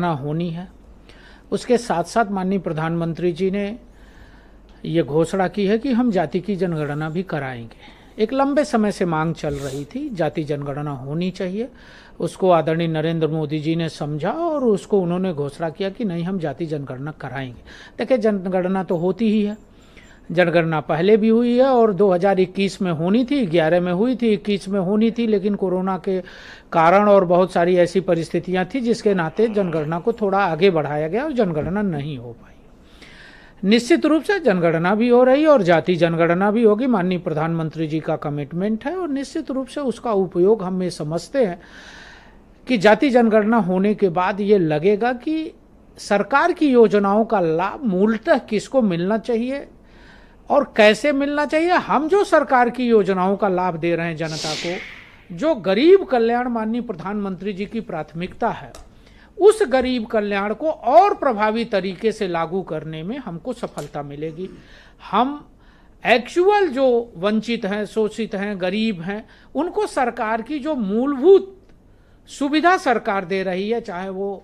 होनी है। उसके साथ साथ माननीय प्रधानमंत्री जी ने ये घोषणा की है कि हम जाति की जनगणना भी कराएंगे। एक लंबे समय से मांग चल रही थी, जाति जनगणना होनी चाहिए। उसको आदरणीय नरेंद्र मोदी जी ने समझा और उसको उन्होंने घोषणा किया कि नहीं, हम जाति जनगणना कराएंगे। देखिए, जनगणना तो होती ही है, जनगणना पहले भी हुई है और 2021 में होनी थी, 11 में हुई थी, 21 में होनी थी, लेकिन कोरोना के कारण और बहुत सारी ऐसी परिस्थितियां थी जिसके नाते जनगणना को थोड़ा आगे बढ़ाया गया और जनगणना नहीं हो पाई। निश्चित रूप से जनगणना भी हो रही है और जाति जनगणना भी होगी। माननीय प्रधानमंत्री जी का कमिटमेंट है और निश्चित रूप से उसका उपयोग हम ये समझते हैं कि जाति जनगणना होने के बाद ये लगेगा कि सरकार की योजनाओं का लाभ मूलतः किसको मिलना चाहिए और कैसे मिलना चाहिए। हम जो सरकार की योजनाओं का लाभ दे रहे हैं जनता को, जो गरीब कल्याण माननीय प्रधानमंत्री जी की प्राथमिकता है, उस गरीब कल्याण को और प्रभावी तरीके से लागू करने में हमको सफलता मिलेगी। हम एक्चुअल जो वंचित हैं, शोषित हैं, गरीब हैं, उनको सरकार की जो मूलभूत सुविधा सरकार दे रही है, चाहे वो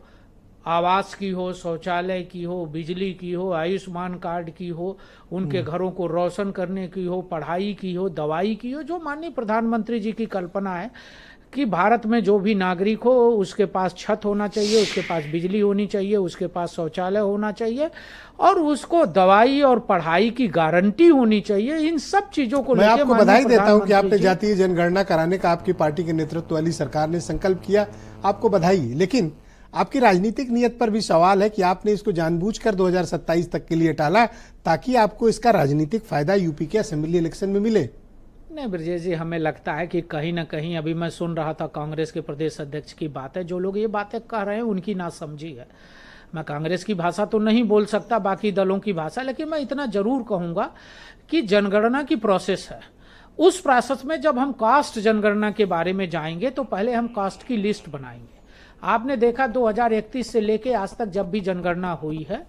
आवास की हो, शौचालय की हो, बिजली की हो, आयुष्मान कार्ड की हो, उनके घरों को रोशन करने की हो, पढ़ाई की हो, दवाई की हो, जो माननीय प्रधानमंत्री जी की कल्पना है कि भारत में जो भी नागरिक हो उसके पास छत होना चाहिए, उसके पास बिजली होनी चाहिए, उसके पास शौचालय होना चाहिए और उसको दवाई और पढ़ाई की गारंटी होनी चाहिए। इन सब चीजों को मैं आपको बधाई देता हूं कि आपने जातीय जनगणना कराने का आपकी पार्टी के नेतृत्व वाली सरकार ने संकल्प किया, आपको बधाई। लेकिन आपकी राजनीतिक नियत पर भी सवाल है कि आपने इसको जानबूझकर 2027 तक के लिए टाला ताकि आपको इसका राजनीतिक फायदा यूपी के असेंबली इलेक्शन में मिले। नहीं ब्रजेश जी, हमें लगता है कि कहीं ना कहीं, अभी मैं सुन रहा था कांग्रेस के प्रदेश अध्यक्ष की बात है, जो लोग ये बातें कह रहे हैं उनकी नासमझी है। मैं कांग्रेस की भाषा तो नहीं बोल सकता, बाकी दलों की भाषा, लेकिन मैं इतना जरूर कहूंगा कि जनगणना की प्रोसेस है, उस प्रोसेस में जब हम कास्ट जनगणना के बारे में जाएंगे तो पहले हम कास्ट की लिस्ट बनाएंगे। आपने देखा 2031 से लेके आज तक जब भी जनगणना हुई है,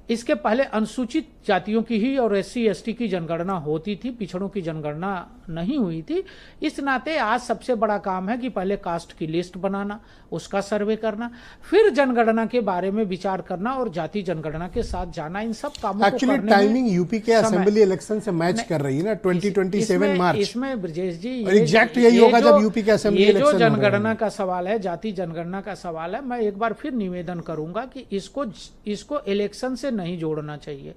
इसके पहले अनुसूचित जातियों की ही और SC ST की जनगणना होती थी, पिछड़ों की जनगणना नहीं हुई थी। इस नाते आज सबसे बड़ा काम है कि पहले कास्ट की लिस्ट बनाना, उसका सर्वे करना, फिर जनगणना के बारे में विचार करना और जाति जनगणना के साथ जाना। इन सब कामों को करने में टाइमिंग यूपी के असेंबली इलेक्शन से मैच कर रही है ना, 2027 मार्च। इसमें ब्रजेश जी एग्जैक्ट यही होगा जब यूपी के असेंबली इलेक्शन। जो जनगणना का सवाल है, जाति जनगणना का सवाल है, मैं एक बार फिर निवेदन करूंगा कि इसको इलेक्शन से नहीं जोड़ना चाहिए।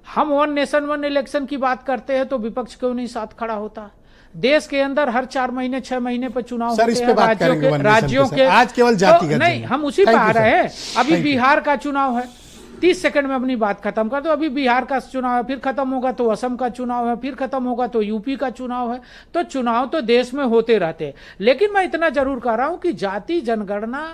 हम 1 नेशन 1 इलेक्शन की बात करते हैं तो विपक्ष क्यों नहीं साथ खड़ा होता? देश के अंदर हर 4 महीने 6 महीने पर चुनाव होते हैं राज्यों के। आज केवल जातिगत तो नहीं, हम उसी पर आ रहे हैं। अभी बिहार का चुनाव है, 30 सेकंड में अपनी बात खत्म कर दो। अभी बिहार का चुनाव है, फिर खत्म होगा तो असम का चुनाव है, फिर खत्म होगा तो यूपी का चुनाव है। तो चुनाव तो देश में होते रहते हैं, लेकिन मैं इतना जरूर कह रहा हूं कि जाति जनगणना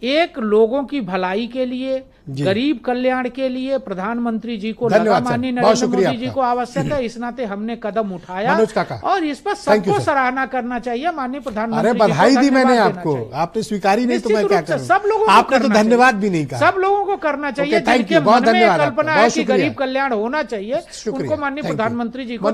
एक लोगों की भलाई के लिए, गरीब कल्याण के लिए प्रधानमंत्री जी को लगा, माननीय नरेंद्र मोदी जी को आवश्यक है, इस नाते हमने कदम उठाया और इस पर सबको सराहना करना चाहिए। माननीय प्रधानमंत्री, अरे बधाई दी मैंने आपको, आपने स्वीकारी नहीं तो मैं क्या करूं? सब लोगों आपने तो धन्यवाद भी नहीं कहा। सब लोगों को करना चाहिए जिनके मन में कल्पना है कि गरीब कल्याण होना चाहिए, उनको माननीय प्रधानमंत्री जी को